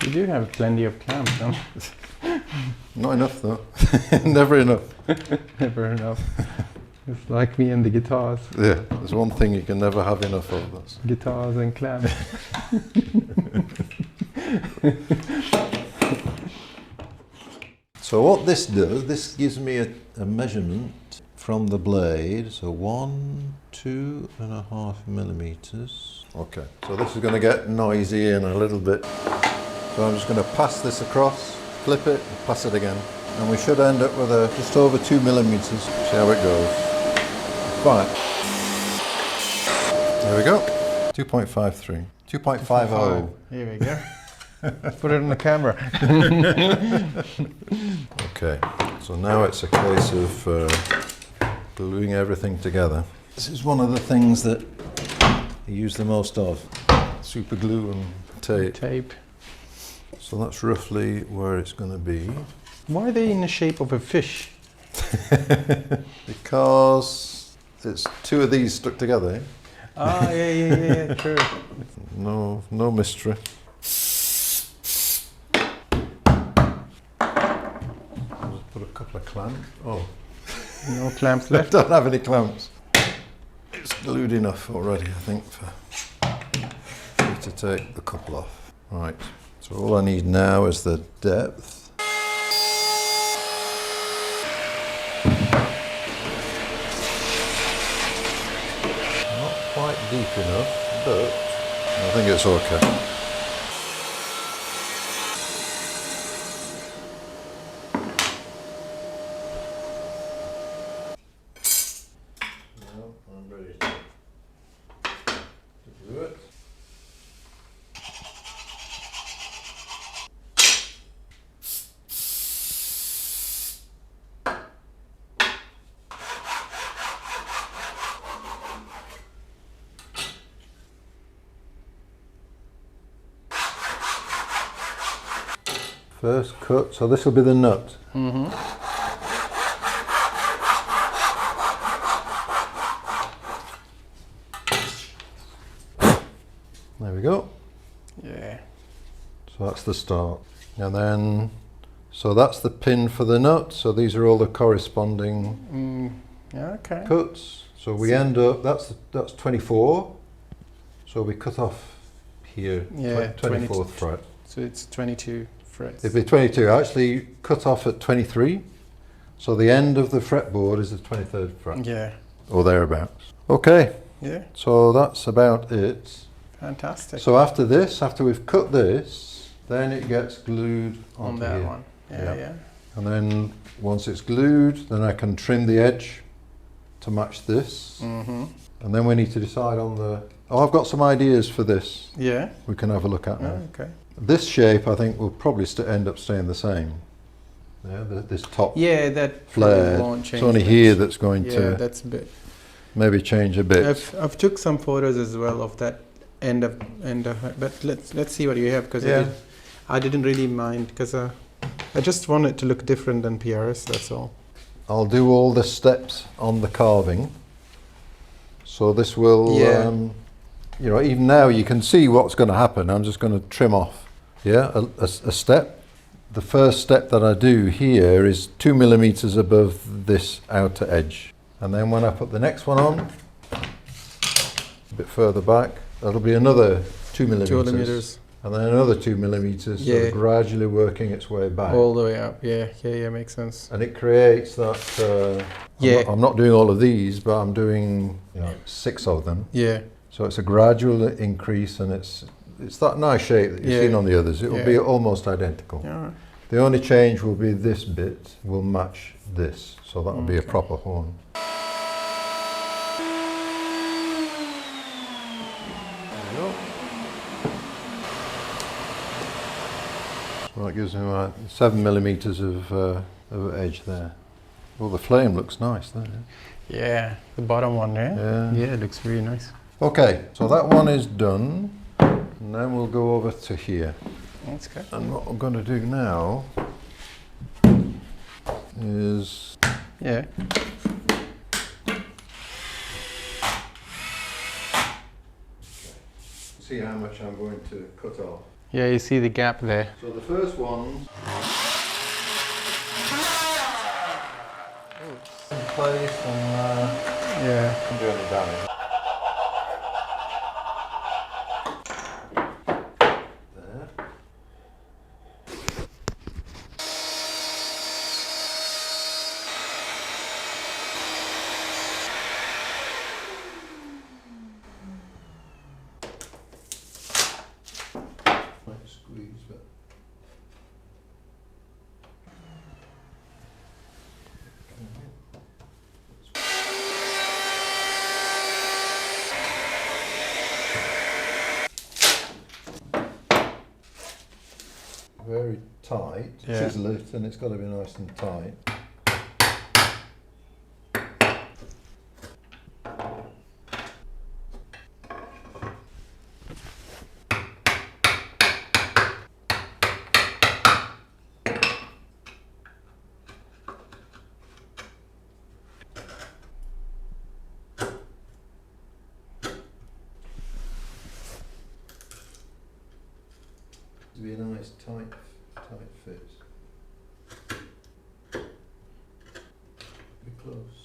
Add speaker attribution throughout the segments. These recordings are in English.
Speaker 1: You do have plenty of clamps, huh?
Speaker 2: Not enough though. Never enough.
Speaker 1: Never enough. It's like me and the guitars.
Speaker 2: Yeah, there's one thing you can never have enough of. That's
Speaker 1: Guitars and clamps.
Speaker 2: So what this does, this gives me a measurement from the blade. So 1.5 millimeters. Okay, so this is going to get noisy in a little bit. So I'm just going to pass this across, flip it, and pass it again. And we should end up with just over 2 millimeters. See how it goes. Fine. There we go. 2.53. 2.50.
Speaker 1: Here we go. Put it on the camera.
Speaker 2: Okay, so now it's a case of gluing everything together. This is one of the things that you use the most of. Super glue and tape. So that's roughly where it's going to be.
Speaker 1: Why are they in the shape of a fish?
Speaker 2: Because it's two of these stuck together.
Speaker 1: Ah, yeah, true.
Speaker 2: No mystery. Put a couple of clamps. Oh.
Speaker 1: No clamps
Speaker 2: I
Speaker 1: left?
Speaker 2: don't have any clamps. It's glued enough already, I think, for me to take the couple off. Right, so all I need now is the depth. Not quite deep enough, but I think it's okay. I'm ready to glue it. First cut, so this will be the nut.
Speaker 1: Mm-hmm.
Speaker 2: There we go.
Speaker 1: Yeah.
Speaker 2: So that's the start. And then, so that's the pin for the nut. So these are all the corresponding
Speaker 1: Yeah, okay.
Speaker 2: cuts. So we end up, that's 24. So we cut off here,
Speaker 1: Yeah,
Speaker 2: 24th fret.
Speaker 1: So it's 22 frets.
Speaker 2: It'd be 22. I actually cut off at 23. So the end of the fretboard is the 23rd fret.
Speaker 1: Yeah.
Speaker 2: Or thereabouts. Okay.
Speaker 1: Yeah.
Speaker 2: So that's about it.
Speaker 1: Fantastic.
Speaker 2: So after this, after we've cut this, then it gets glued
Speaker 1: on
Speaker 2: onto
Speaker 1: that
Speaker 2: here.
Speaker 1: one. Yeah.
Speaker 2: And then once it's glued, then I can trim the edge to match this.
Speaker 1: Mm-hmm.
Speaker 2: And then we need to decide on the... Oh, I've got some ideas for this
Speaker 1: Yeah.
Speaker 2: we can have a look at now.
Speaker 1: Oh, okay.
Speaker 2: This shape, I think, will probably end up staying the same. Yeah, this top
Speaker 1: Yeah, that
Speaker 2: flare.
Speaker 1: won't change.
Speaker 2: It's only
Speaker 1: much.
Speaker 2: here that's going
Speaker 1: Yeah,
Speaker 2: to
Speaker 1: that's a bit.
Speaker 2: maybe change a bit.
Speaker 1: I've took some photos as well of that end of but let's see what you have, because I didn't really mind, because I just want it to look different than PRS, that's all.
Speaker 2: I'll do all the steps on the carving. So this will, you know, even now you can see what's going to happen. I'm just going to trim off, a step. The first step that I do here is 2 millimeters above this outer edge. And then when I put the next one on, a bit further back, that'll be another 2 millimeters.
Speaker 1: 2 millimeters.
Speaker 2: And then another 2 millimeters, so gradually working its way back.
Speaker 1: All the way up, yeah, makes sense.
Speaker 2: And it creates that, I'm not doing all of these, but I'm doing 6 of them.
Speaker 1: Yeah.
Speaker 2: So it's a gradual increase, and it's that nice shape that you've seen on the others. It will be almost identical.
Speaker 1: Yeah.
Speaker 2: The only change will be this bit will match this, so that will be a proper horn. So that gives me about 7 millimeters of edge there. Well, the flame looks nice there.
Speaker 1: Yeah, the bottom one there. Yeah, it looks really nice.
Speaker 2: Okay, so that one is done, and then we'll go over to here.
Speaker 1: That's good.
Speaker 2: And what I'm going to do now is see how much I'm going to cut off.
Speaker 1: Yeah, you see the gap there.
Speaker 2: So the first one in place and
Speaker 1: Yeah.
Speaker 2: can do any damage. There. Might squeeze, but very tight.
Speaker 1: Yeah.
Speaker 2: Chisel it, and it's got to be nice and tight. To be a nice tight fit. Be close.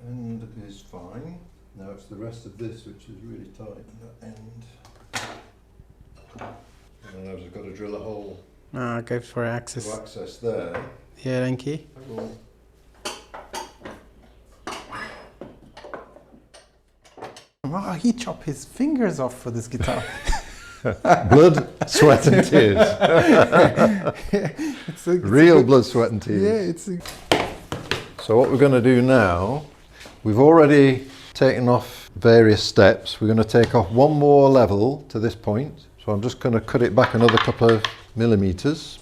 Speaker 2: End is fine. Now it's the rest of this which is really tight. That end. And I've just got to drill a hole
Speaker 1: Okay, for access.
Speaker 2: to access there.
Speaker 1: Yeah, thank you.
Speaker 2: Well,
Speaker 1: Wow, he chopped his fingers off for this guitar.
Speaker 2: blood, sweat and tears.
Speaker 1: It's a
Speaker 2: Real blood, sweat and tears.
Speaker 1: Yeah, it's a,
Speaker 2: So what we're going to do now, we've already taken off various steps. We're going to take off one more level to this point. So I'm just going to cut it back another couple of millimeters.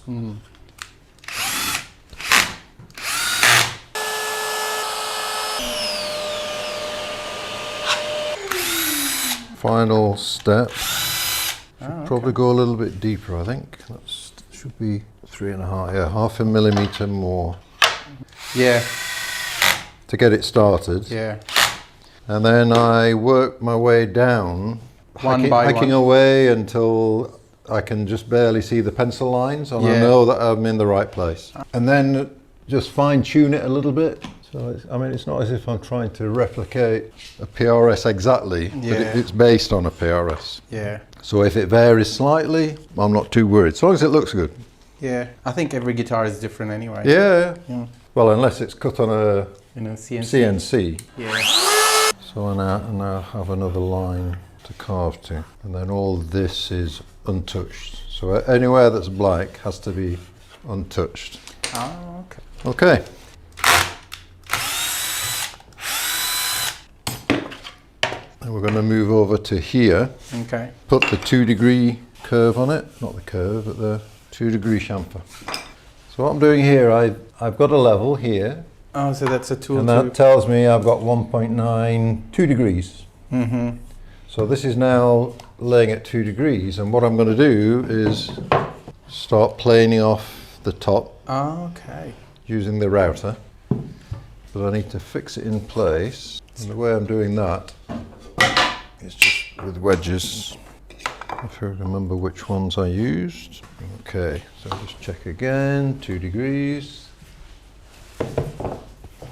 Speaker 2: Final step. Probably go a little bit deeper, I think. That should be 3.5, yeah, half a millimeter more
Speaker 1: yeah,
Speaker 2: to get it started.
Speaker 1: yeah.
Speaker 2: And then I work my way down, hacking away until I can just barely see the pencil lines, and I know that I'm in the right place. And then just fine tune it a little bit. So I mean, it's not as if I'm trying to replicate a PRS exactly, but it's based on a PRS.
Speaker 1: Yeah.
Speaker 2: So if it varies slightly, I'm not too worried, as long as it looks good.
Speaker 1: Yeah, I think every guitar is different anyway.
Speaker 2: Yeah.
Speaker 1: Yeah.
Speaker 2: Well, unless it's cut on a
Speaker 1: CNC.
Speaker 2: CNC.
Speaker 1: Yeah.
Speaker 2: So I now have another line to carve to, and then all this is untouched. So anywhere that's black has to be untouched.
Speaker 1: Oh, okay.
Speaker 2: Okay. And we're going to move over to here.
Speaker 1: Okay.
Speaker 2: Put the 2-degree curve on it, not the curve, but the 2-degree chamfer. So what I'm doing here, I've got a level here.
Speaker 1: Oh, so that's a tool.
Speaker 2: And that tells me I've got 1.92 degrees.
Speaker 1: Mm-hmm.
Speaker 2: So this is now laying at 2 degrees, and what I'm going to do is start planing off the top.
Speaker 1: Oh, okay.
Speaker 2: Using the router. But I need to fix it in place. And the way I'm doing that is just with wedges. If I remember which ones I used. Okay, so just check again, 2 degrees.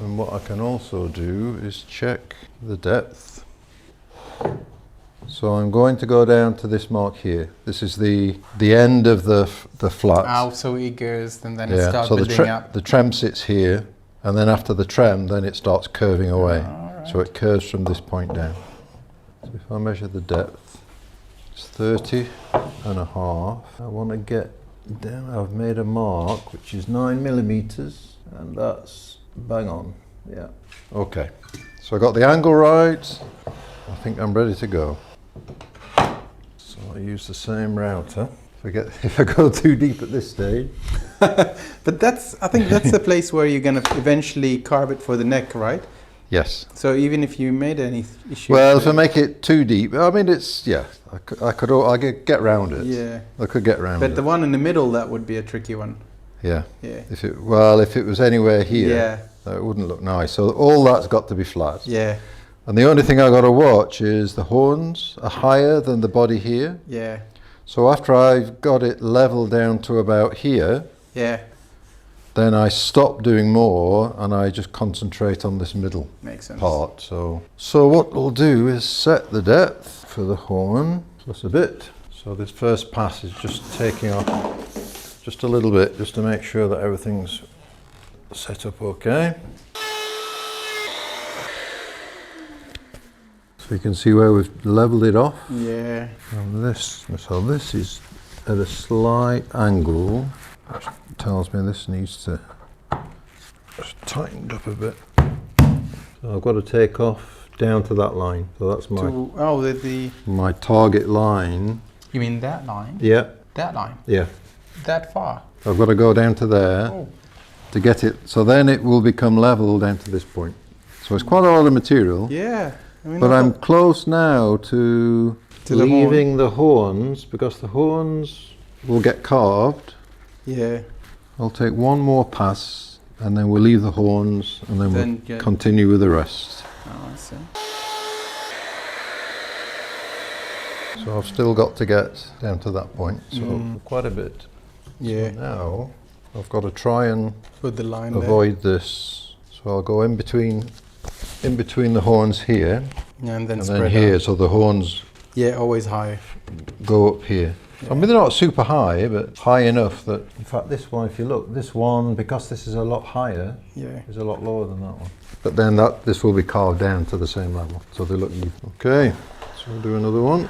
Speaker 2: And what I can also do is check the depth. So I'm going to go down to this mark here. This is the end of the flat.
Speaker 1: Oh, so it goes and then it starts
Speaker 2: so
Speaker 1: building up.
Speaker 2: the trem sits here, and then after the trem, then it starts curving away.
Speaker 1: Right.
Speaker 2: So it curves from this point down. So if I measure the depth, it's 30.5. I want to get down. I've made a mark which is 9 millimeters, and that's bang on. Yeah. Okay. So I got the angle right. I think I'm ready to go. So I use the same router. If I go too deep at this stage.
Speaker 1: But I think that's the place where you're going to eventually carve it for the neck, right?
Speaker 2: Yes.
Speaker 1: So even if you made any issue.
Speaker 2: Well, if I make it too deep, I mean, it's, yeah, I could get round it.
Speaker 1: Yeah.
Speaker 2: I could get round it.
Speaker 1: But the one in the middle, that would be a tricky one.
Speaker 2: Yeah.
Speaker 1: Yeah.
Speaker 2: If it was anywhere here, it wouldn't look nice. So all that's got to be flat.
Speaker 1: Yeah.
Speaker 2: And the only thing I got to watch is the horns are higher than the body here.
Speaker 1: Yeah.
Speaker 2: So after I've got it level down to about here,
Speaker 1: Yeah.
Speaker 2: then I stop doing more and I just concentrate on this middle
Speaker 1: Makes sense.
Speaker 2: part. So what we'll do is set the depth for the horn just a bit. So this first pass is just taking off just a little bit, just to make sure that everything's set up okay. So you can see where we've leveled it off.
Speaker 1: Yeah.
Speaker 2: And so this is at a slight angle, which tells me this needs to just tighten up a bit. So I've got to take off down to that line. So that's my target line.
Speaker 1: You mean that line?
Speaker 2: Yeah.
Speaker 1: That line?
Speaker 2: Yeah.
Speaker 1: That far?
Speaker 2: I've got to go down to there to get it. So then it will become level down to this point. So it's quite a lot of material.
Speaker 1: Yeah. I mean,
Speaker 2: but I'm close now to leaving the horns, because the horns will get carved.
Speaker 1: Yeah.
Speaker 2: I'll take one more pass and then we'll leave the horns and then we'll continue with the rest.
Speaker 1: Oh, I see.
Speaker 2: So I've still got to get down to that point, so quite a bit.
Speaker 1: Yeah.
Speaker 2: So now I've got to try and
Speaker 1: put the line
Speaker 2: avoid this. So I'll go in between the horns here,
Speaker 1: and then
Speaker 2: here, out. So the horns
Speaker 1: always high
Speaker 2: go up here. I mean, they're not super high, but high enough that, in fact, this one, if you look, this one, because this is a lot higher, is a lot lower than that one. But then this will be carved down to the same level, so they look even. Okay, so we'll do another one.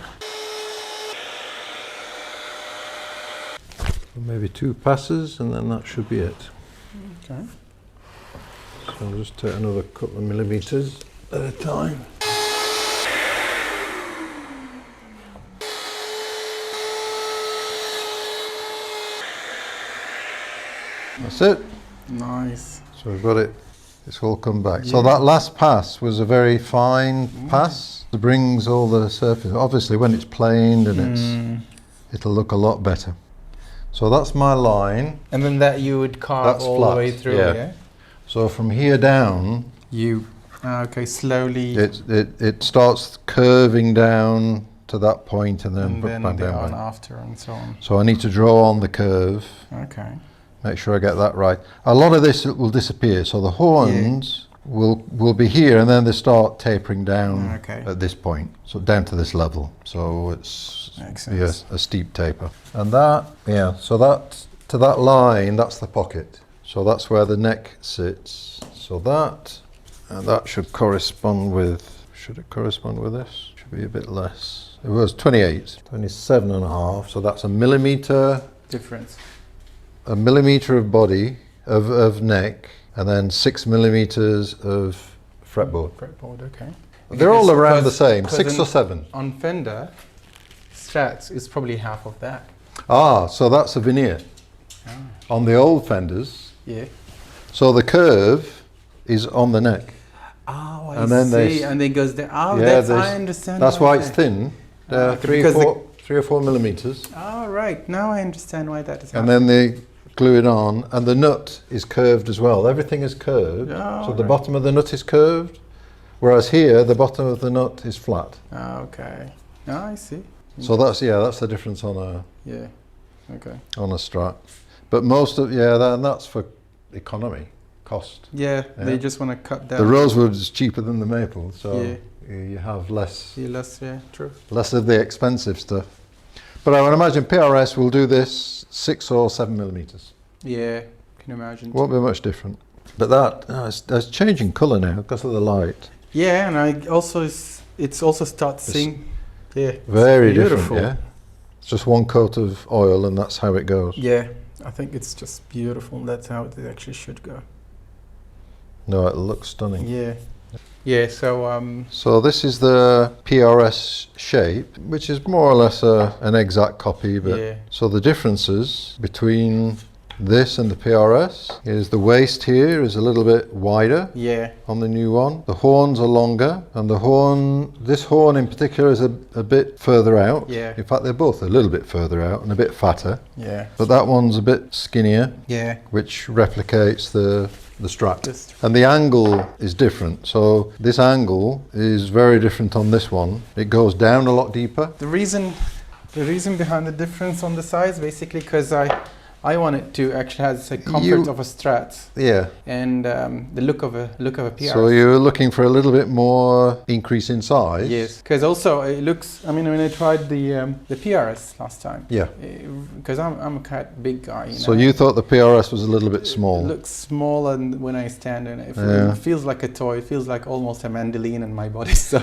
Speaker 2: Maybe 2 passes, and then that should be it.
Speaker 1: Okay.
Speaker 2: So I'll just take another couple of millimeters at a time. That's it.
Speaker 1: Nice.
Speaker 2: So we've got it. It's all come back. Yeah. So that last pass was a very fine pass. It brings all the surface. Obviously, when it's planed and it'll look a lot better. So that's my line.
Speaker 1: And then that you would carve all the way through, yeah?
Speaker 2: So from here down,
Speaker 1: slowly.
Speaker 2: It starts curving down to that point and then
Speaker 1: the on after and so on.
Speaker 2: So I need to draw on the curve.
Speaker 1: Okay.
Speaker 2: Make sure I get that right. A lot of this will disappear. So the horns will be here and then they start tapering down at this point. So down to this level. So it's a steep taper. And so that to that line, that's the pocket. So that's where the neck sits. So that should correspond with, should it correspond with this? Should be a bit less. It was 27 and a half. So that's a millimeter
Speaker 1: difference.
Speaker 2: A millimeter of body, of neck, and then 6 millimeters of fretboard.
Speaker 1: Fretboard, okay.
Speaker 2: They're all around the same, 6 or 7.
Speaker 1: On Fender, Strats is probably half of that.
Speaker 2: So that's a veneer. On the old Fenders.
Speaker 1: Yeah.
Speaker 2: So the curve is on the neck.
Speaker 1: Oh, I see. And then goes there. Oh, I understand.
Speaker 2: That's why it's thin. 3 or 4 millimeters.
Speaker 1: Oh, right. Now I understand why that is
Speaker 2: happening. And then they glue it on, and the nut is curved as well. Everything is curved. So the bottom of the nut is curved, whereas here the bottom of the nut is flat.
Speaker 1: Okay. Oh, I see.
Speaker 2: So that's the difference on a on a Strat. But most of and that's for economy, cost.
Speaker 1: Yeah, they just want to cut down.
Speaker 2: The rosewood is cheaper than the maple, so you have less.
Speaker 1: True.
Speaker 2: Less of the expensive stuff. But I would imagine PRS will do this 6 or 7 millimeters.
Speaker 1: Yeah, can imagine.
Speaker 2: Won't be much different. But it's changing colour now because of the light.
Speaker 1: Yeah, and it also starts seeing. Yeah,
Speaker 2: very different. Yeah, it's just one coat of oil, and that's how it goes.
Speaker 1: Yeah, I think it's just beautiful. That's how it actually should go.
Speaker 2: No, it looks stunning.
Speaker 1: Yeah. Yeah, so
Speaker 2: so this is the PRS shape, which is more or less an exact copy, but so the differences between this and the PRS is the waist here is a little bit wider
Speaker 1: Yeah.
Speaker 2: on the new one. The horns are longer, and this horn in particular is a bit further out.
Speaker 1: Yeah.
Speaker 2: In fact, they're both a little bit further out and a bit fatter.
Speaker 1: Yeah.
Speaker 2: But that one's a bit skinnier,
Speaker 1: Yeah.
Speaker 2: which replicates the strap. And the angle is different. So this angle is very different on this one. It goes down a lot deeper.
Speaker 1: The reason behind the difference on the size, basically, because I want it to actually has a comfort of a Strat.
Speaker 2: Yeah.
Speaker 1: And the look of a PRS.
Speaker 2: So you're looking for a little bit more increase in size.
Speaker 1: Yes, because also it looks. I mean, when I tried the PRS last time.
Speaker 2: Yeah.
Speaker 1: Because I'm a quite big guy.
Speaker 2: So you thought the PRS was a little bit small.
Speaker 1: It looks smaller when I stand in it.
Speaker 2: Yeah.
Speaker 1: It feels like a toy. It feels like almost a mandolin in my body. So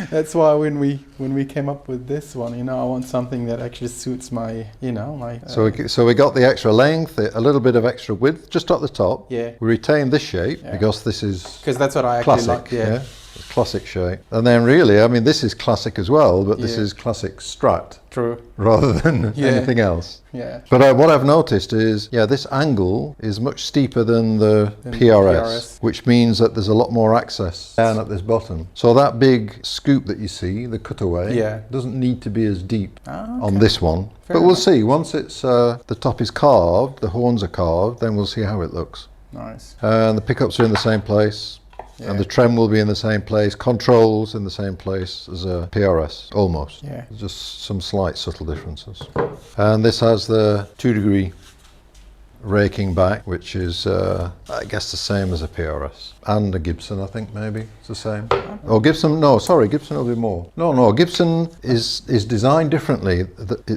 Speaker 1: that's why when we came up with this one, I want something that actually suits my, my.
Speaker 2: So we got the extra length, a little bit of extra width just at the top.
Speaker 1: Yeah.
Speaker 2: We retain this shape because this is
Speaker 1: because that's what I actually
Speaker 2: classic.
Speaker 1: like. Yeah.
Speaker 2: It's classic shape. And then really, I mean, this is classic as well, but this is classic Strat.
Speaker 1: True.
Speaker 2: Rather than anything else.
Speaker 1: Yeah.
Speaker 2: But what I've noticed is, this angle is much steeper than the PRS, which means that there's a lot more access down at this bottom. So that big scoop that you see, the cutaway, doesn't need to be as deep on this one. But we'll see. Once it's the top is carved, the horns are carved, then we'll see how it looks.
Speaker 1: Nice.
Speaker 2: And the pickups are in the same place. Yeah. And the trem will be in the same place, controls in the same place as a PRS, almost.
Speaker 1: Yeah.
Speaker 2: Just some slight subtle differences. And this has the 2-degree raking back, which is, I guess, the same as a PRS. And a Gibson, I think, maybe. It's the same. Oh, Gibson, no, sorry, Gibson will be more. No, Gibson is designed differently.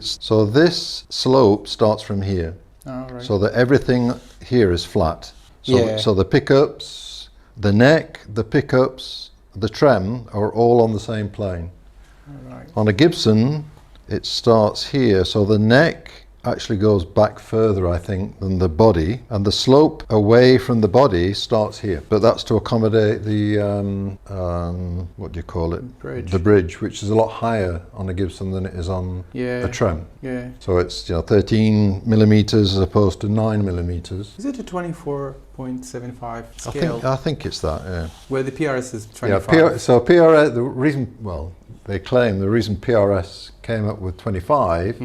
Speaker 2: So this slope starts from here.
Speaker 1: Oh, right.
Speaker 2: So that everything here is flat. So the pickups, the neck, the pickups, the trem are all on the same plane.
Speaker 1: Right.
Speaker 2: On a Gibson, it starts here, so the neck actually goes back further, I think, than the body, and the slope away from the body starts here. But that's to accommodate the, what do you call it?
Speaker 1: Bridge.
Speaker 2: The bridge, which is a lot higher on a Gibson than it is on a trem.
Speaker 1: Yeah.
Speaker 2: So it's 13 millimeters as opposed to 9 millimeters.
Speaker 1: Is it a 24.75 scale?
Speaker 2: I think it's that, yeah.
Speaker 1: Where the PRS is 25.
Speaker 2: Yeah, so PRS, the reason, they claim the reason PRS came up with 25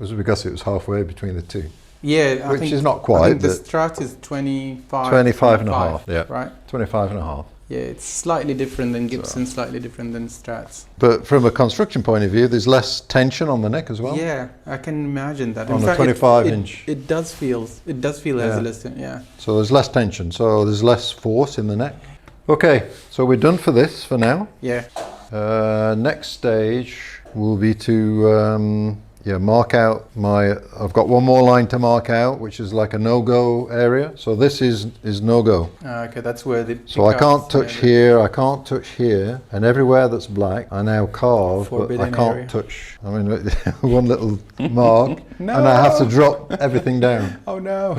Speaker 2: was because it was halfway between the two.
Speaker 1: Yeah,
Speaker 2: which is not quite.
Speaker 1: I think the Strat is 25.
Speaker 2: 25 and a half, yeah.
Speaker 1: Right?
Speaker 2: 25 and a half.
Speaker 1: Yeah, it's slightly different than Gibson, slightly different than Strats.
Speaker 2: But from a construction point of view, there's less tension on the neck as well.
Speaker 1: Yeah, I can imagine that.
Speaker 2: On a 25-inch.
Speaker 1: It does feel as less,
Speaker 2: So there's less tension, so there's less force in the neck. Okay, so we're done for this for now.
Speaker 1: Yeah.
Speaker 2: Next stage will be to mark out I've got one more line to mark out, which is like a no-go area. So this is no-go.
Speaker 1: Okay, that's where the.
Speaker 2: So I can't touch here, I can't touch here, and everywhere that's black I now carve, but I can't touch. I mean, one little mark, and I have to drop everything down.
Speaker 1: Oh no!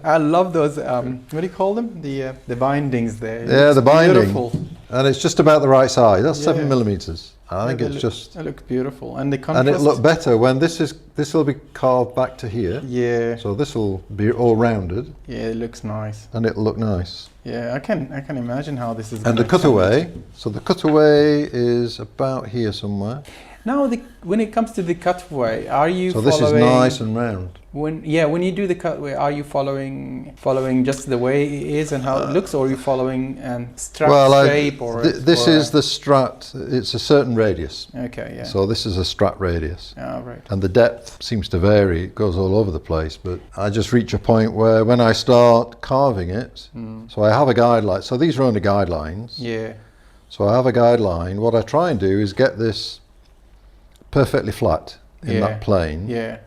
Speaker 1: I love those. What do you call them? The bindings there.
Speaker 2: Yeah, the binding.
Speaker 1: Beautiful.
Speaker 2: And it's just about the right size. That's 7 millimeters. I think it's just.
Speaker 1: It looks beautiful, and the contrast.
Speaker 2: And it looked better when this will be carved back to here.
Speaker 1: Yeah.
Speaker 2: So this will be all rounded.
Speaker 1: Yeah, it looks nice.
Speaker 2: And it'll look nice.
Speaker 1: Yeah, I can imagine how this is.
Speaker 2: And the cutaway. So the cutaway is about here somewhere.
Speaker 1: Now, when it comes to the cutaway, are you?
Speaker 2: So this is nice and round.
Speaker 1: When you do the cutaway, are you following just the way it is and how it looks, or are you following Strat shape?
Speaker 2: This is the Strat. It's a certain radius.
Speaker 1: Okay, yeah.
Speaker 2: So this is a Strat radius.
Speaker 1: Oh, right.
Speaker 2: And the depth seems to vary. It goes all over the place. But I just reach a point where when I start carving it, so I have a guideline. So these are only guidelines.
Speaker 1: Yeah.
Speaker 2: So I have a guideline. What I try and do is get this perfectly flat in that plane.
Speaker 1: Yeah.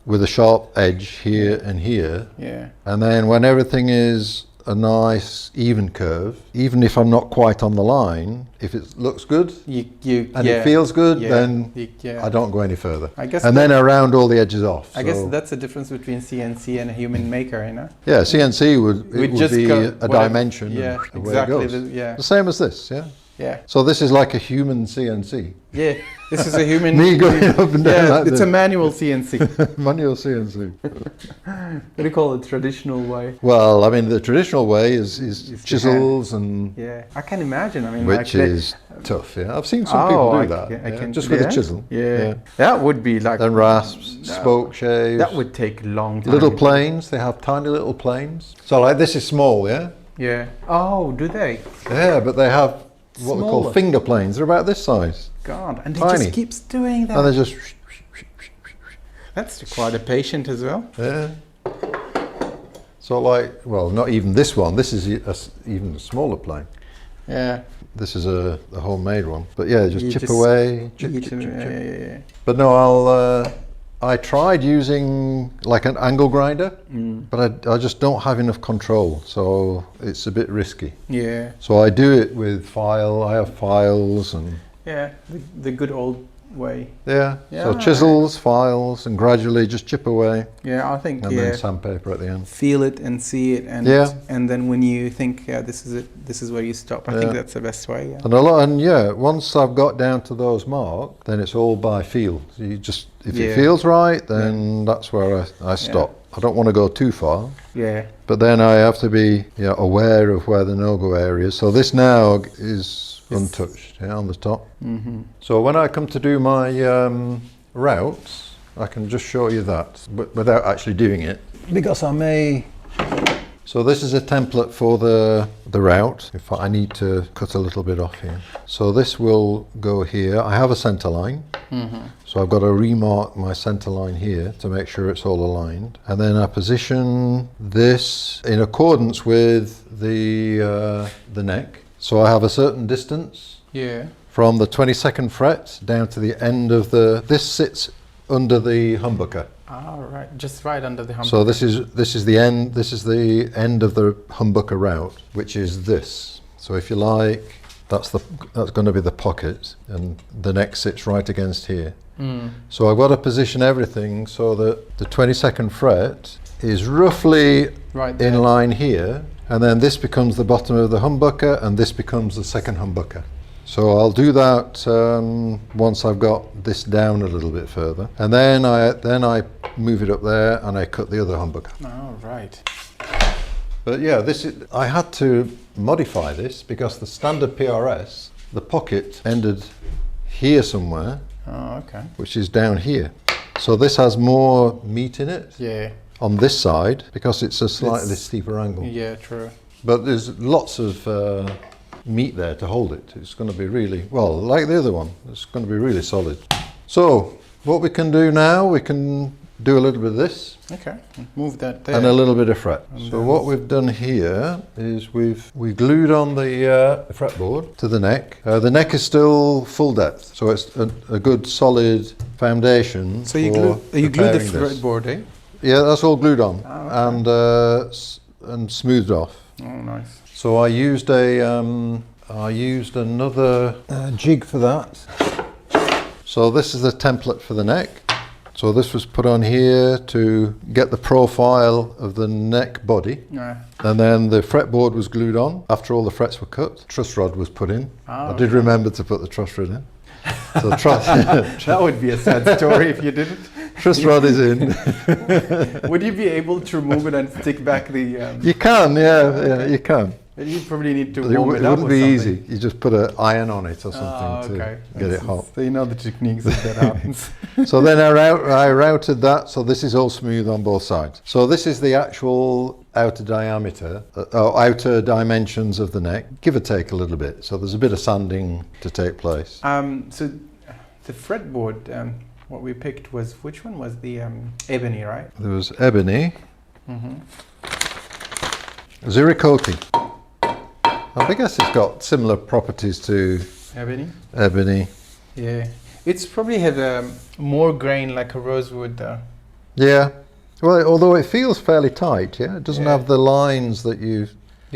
Speaker 2: With a sharp edge here and here.
Speaker 1: Yeah.
Speaker 2: And then when everything is a nice even curve, even if I'm not quite on the line, if it looks good it feels good, then I don't go any further.
Speaker 1: I guess
Speaker 2: then I round all the edges off.
Speaker 1: I guess that's the difference between CNC and a human maker,
Speaker 2: Yeah, CNC would be a dimension.
Speaker 1: Yeah,
Speaker 2: and
Speaker 1: exactly.
Speaker 2: the way it goes. The same as this, yeah.
Speaker 1: Yeah.
Speaker 2: So this is like a human CNC.
Speaker 1: Yeah. This is a human.
Speaker 2: Me going up and down.
Speaker 1: Yeah,
Speaker 2: like
Speaker 1: it's
Speaker 2: this.
Speaker 1: a manual CNC.
Speaker 2: Manual CNC.
Speaker 1: What do you call it? Traditional way.
Speaker 2: Well, I mean, the traditional way is
Speaker 1: It's
Speaker 2: chisels and
Speaker 1: Yeah, I can imagine. I mean,
Speaker 2: which
Speaker 1: like
Speaker 2: is tough. Yeah, I've seen some people do that.
Speaker 1: I can
Speaker 2: just with a chisel.
Speaker 1: Yeah. That would be like.
Speaker 2: Then rasps,
Speaker 1: No.
Speaker 2: spoke shaves.
Speaker 1: That would take a long time.
Speaker 2: Little planes. They have tiny little planes. So like this is small, yeah.
Speaker 1: Yeah. Oh, do they?
Speaker 2: Yeah, but they have what we
Speaker 1: Smaller.
Speaker 2: call finger planes. They're about this size,
Speaker 1: God, and he
Speaker 2: Tiny.
Speaker 1: just keeps doing that.
Speaker 2: and they just
Speaker 1: That's quite a patient as well.
Speaker 2: yeah. So like, well, not even this one. This is even a smaller plane.
Speaker 1: Yeah.
Speaker 2: This is a homemade one. But yeah, just
Speaker 1: You
Speaker 2: chip
Speaker 1: just
Speaker 2: away. Chip,
Speaker 1: Each
Speaker 2: chip,
Speaker 1: of-
Speaker 2: chip,
Speaker 1: yeah,
Speaker 2: chip.
Speaker 1: yeah, yeah.
Speaker 2: But no, I tried using like an angle grinder, but I just don't have enough control, so it's a bit risky.
Speaker 1: Yeah.
Speaker 2: So I do it with file. I have files and
Speaker 1: Yeah. The good old way.
Speaker 2: yeah.
Speaker 1: Yeah,
Speaker 2: So
Speaker 1: alright.
Speaker 2: chisels, files, and gradually just chip away,
Speaker 1: Yeah, I think
Speaker 2: and
Speaker 1: yeah.
Speaker 2: then sandpaper at the end.
Speaker 1: Feel it and see it, and
Speaker 2: Yeah.
Speaker 1: and then when you think, yeah, this is it, this is where you stop. I think
Speaker 2: Yeah.
Speaker 1: that's the best way. Yeah.
Speaker 2: And yeah, once I've got down to those marks, then it's all by feel. So you just, if
Speaker 1: Yeah.
Speaker 2: it feels right, then that's where I stop. I don't want to go too far,
Speaker 1: Yeah.
Speaker 2: but then I have to be aware of where the no-go area is. So this now is untouched, on the top.
Speaker 1: Mm-hmm.
Speaker 2: So when I come to do my routes, I can just show you that, but without actually doing it, because I may. So this is a template for the route. In fact, I need to cut a little bit off here. So this will go here. I have a center line.
Speaker 1: Mm-hmm.
Speaker 2: So I've got to remark my center line here to make sure it's all aligned. And then I position this in accordance with the neck. So I have a certain distance
Speaker 1: Yeah.
Speaker 2: from the 22nd fret down to the end of this sits under the humbucker.
Speaker 1: All right. Just right under the hump.
Speaker 2: So this is the end. This is the end of the humbucker route, which is this. So if you like, that's going to be the pocket, and the neck sits right against here. So I've got to position everything so that the 22nd fret is roughly
Speaker 1: Right there.
Speaker 2: in line here, and then this becomes the bottom of the humbucker, and this becomes the second humbucker. So I'll do that once I've got this down a little bit further, and then I move it up there and I cut the other humbucker.
Speaker 1: All right.
Speaker 2: But yeah, I had to modify this because the standard PRS, the pocket ended here somewhere,
Speaker 1: Oh, okay.
Speaker 2: which is down here. So this has more meat in it
Speaker 1: Yeah.
Speaker 2: on this side because it's a slightly
Speaker 1: It's-
Speaker 2: steeper angle.
Speaker 1: Yeah. True.
Speaker 2: But there's lots of meat there to hold it. It's going to be really, well, like the other one, it's going to be really solid. So what we can do now, we can do a little bit of this
Speaker 1: Okay. Move that there.
Speaker 2: and a little bit of fret. So what we've done here is we glued on the fretboard to the neck. The neck is still full depth, so it's a good solid foundation.
Speaker 1: So you
Speaker 2: for
Speaker 1: glue the
Speaker 2: preparing this.
Speaker 1: fretboard, eh?
Speaker 2: Yeah, that's all glued on
Speaker 1: Oh, okay.
Speaker 2: and smoothed off.
Speaker 1: Oh, nice.
Speaker 2: So I used another jig for that. So this is the template for the neck. So this was put on here to get the profile of the neck body.
Speaker 1: Yeah.
Speaker 2: And then the fretboard was glued on after all the frets were cut. Truss rod was put in.
Speaker 1: Oh,
Speaker 2: I did remember to put the truss rod in. So
Speaker 1: That would be a sad story if you didn't.
Speaker 2: truss rod is in.
Speaker 1: Would you be able to remove it and stick back the?
Speaker 2: You can, yeah, you can.
Speaker 1: You probably need to
Speaker 2: It
Speaker 1: warm it up.
Speaker 2: wouldn't
Speaker 1: or
Speaker 2: be
Speaker 1: something.
Speaker 2: easy. You just put an iron on it or something
Speaker 1: Oh, okay.
Speaker 2: to get it hot.
Speaker 1: So you know the techniques if that happens.
Speaker 2: So then I routed that, so this is all smooth on both sides. So this is the actual outer diameter, outer dimensions of the neck, give or take a little bit. So there's a bit of sanding to take place.
Speaker 1: So the fretboard, what we picked was, which one was the ebony, right?
Speaker 2: There was ebony,
Speaker 1: Mm-hmm.
Speaker 2: ziricote. I guess it's got similar properties to
Speaker 1: Ebony?
Speaker 2: ebony.
Speaker 1: Yeah. It's probably had more grain like a rosewood though.
Speaker 2: Yeah. Well, although it feels fairly tight, yeah? It doesn't
Speaker 1: Yeah.
Speaker 2: have the lines that
Speaker 1: You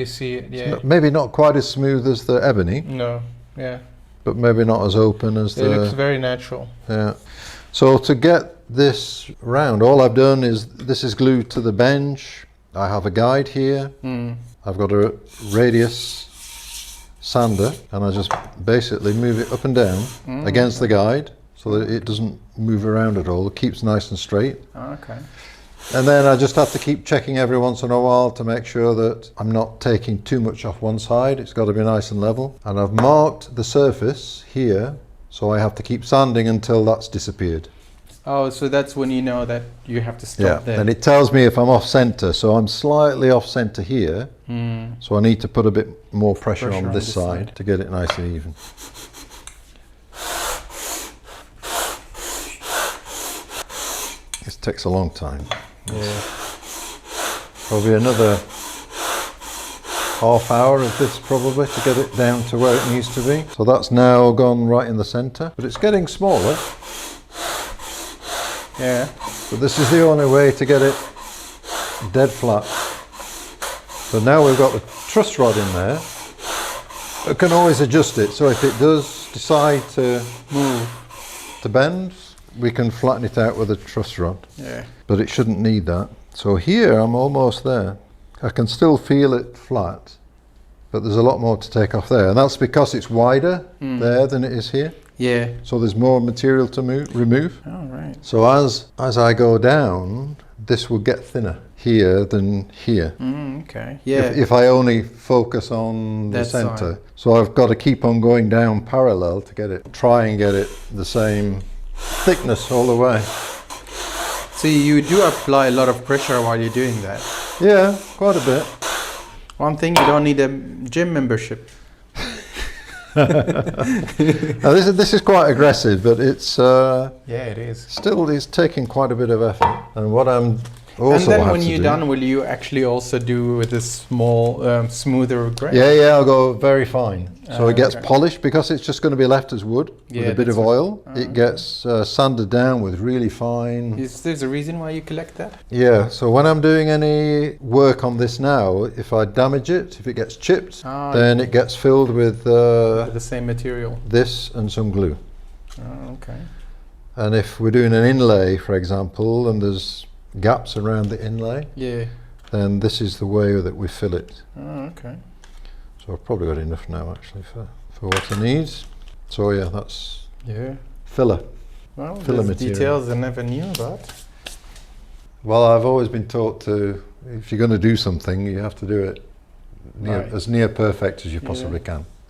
Speaker 1: see it, yeah.
Speaker 2: maybe not quite as smooth as the ebony,
Speaker 1: No, yeah.
Speaker 2: but maybe not as open as
Speaker 1: It looks very natural.
Speaker 2: yeah. So to get this round, all I've done is this is glued to the bench. I have a guide here.
Speaker 1: Mm.
Speaker 2: I've got a radius sander, and I just basically move it up and down against the guide so that it doesn't move around at all. It keeps nice and straight.
Speaker 1: Okay.
Speaker 2: And then I just have to keep checking every once in a while to make sure that I'm not taking too much off one side. It's got to be nice and level. And I've marked the surface here, so I have to keep sanding until that's disappeared.
Speaker 1: Oh, so that's when you know that you have to stop there.
Speaker 2: And it tells me if I'm off center, so I'm slightly off center here. So I need to put a bit more pressure on this side to get it nice and even. This takes a long time.
Speaker 1: Yeah.
Speaker 2: Probably another half hour of this probably to get it down to where it needs to be. So that's now gone right in the center, but it's getting smaller.
Speaker 1: Yeah.
Speaker 2: But this is the only way to get it dead flat. So now we've got the truss rod in there. I can always adjust it, so if it does decide to move, to bend, we can flatten it out with a truss rod.
Speaker 1: Yeah.
Speaker 2: But it shouldn't need that. So here I'm almost there. I can still feel it flat, but there's a lot more to take off there. And that's because it's wider there than it is here.
Speaker 1: Yeah.
Speaker 2: So there's more material to remove.
Speaker 1: Oh, right.
Speaker 2: So as I go down, this will get thinner here than here.
Speaker 1: Okay. Yeah.
Speaker 2: If I only focus on the
Speaker 1: That
Speaker 2: center.
Speaker 1: side.
Speaker 2: So I've got to keep on going down parallel to get it, try and get it the same thickness all the way.
Speaker 1: So you do apply a lot of pressure while you're doing that.
Speaker 2: Yeah, quite a bit.
Speaker 1: One thing, you don't need a gym membership.
Speaker 2: Now this is quite aggressive, but it's
Speaker 1: Yeah, it is.
Speaker 2: still is taking quite a bit of effort. And what I'm also
Speaker 1: And then
Speaker 2: have
Speaker 1: when
Speaker 2: to
Speaker 1: you're
Speaker 2: do,
Speaker 1: done, will you actually also do with a small, smoother grain?
Speaker 2: yeah, I'll go very fine. So it gets
Speaker 1: okay.
Speaker 2: polished because it's just going to be left as wood with
Speaker 1: Yeah,
Speaker 2: a bit
Speaker 1: that's
Speaker 2: of
Speaker 1: what-
Speaker 2: oil. It gets sanded down with really fine.
Speaker 1: Is there a reason why you collect that?
Speaker 2: Yeah, so when I'm doing any work on this now, if I damage it, if it gets chipped, then it gets filled with
Speaker 1: The same material.
Speaker 2: this and some glue.
Speaker 1: Oh, okay.
Speaker 2: And if we're doing an inlay, for example, and there's gaps around the inlay,
Speaker 1: Yeah.
Speaker 2: then this is the way that we fill it.
Speaker 1: Oh, okay.
Speaker 2: So I've probably got enough now actually for what I need. So yeah, that's
Speaker 1: Yeah.
Speaker 2: filler.
Speaker 1: Well,
Speaker 2: Filler
Speaker 1: there's
Speaker 2: material.
Speaker 1: details I never knew about.
Speaker 2: Well, I've always been taught to, if you're going to do something, you have to do it
Speaker 1: Right.
Speaker 2: as near perfect as you possibly can.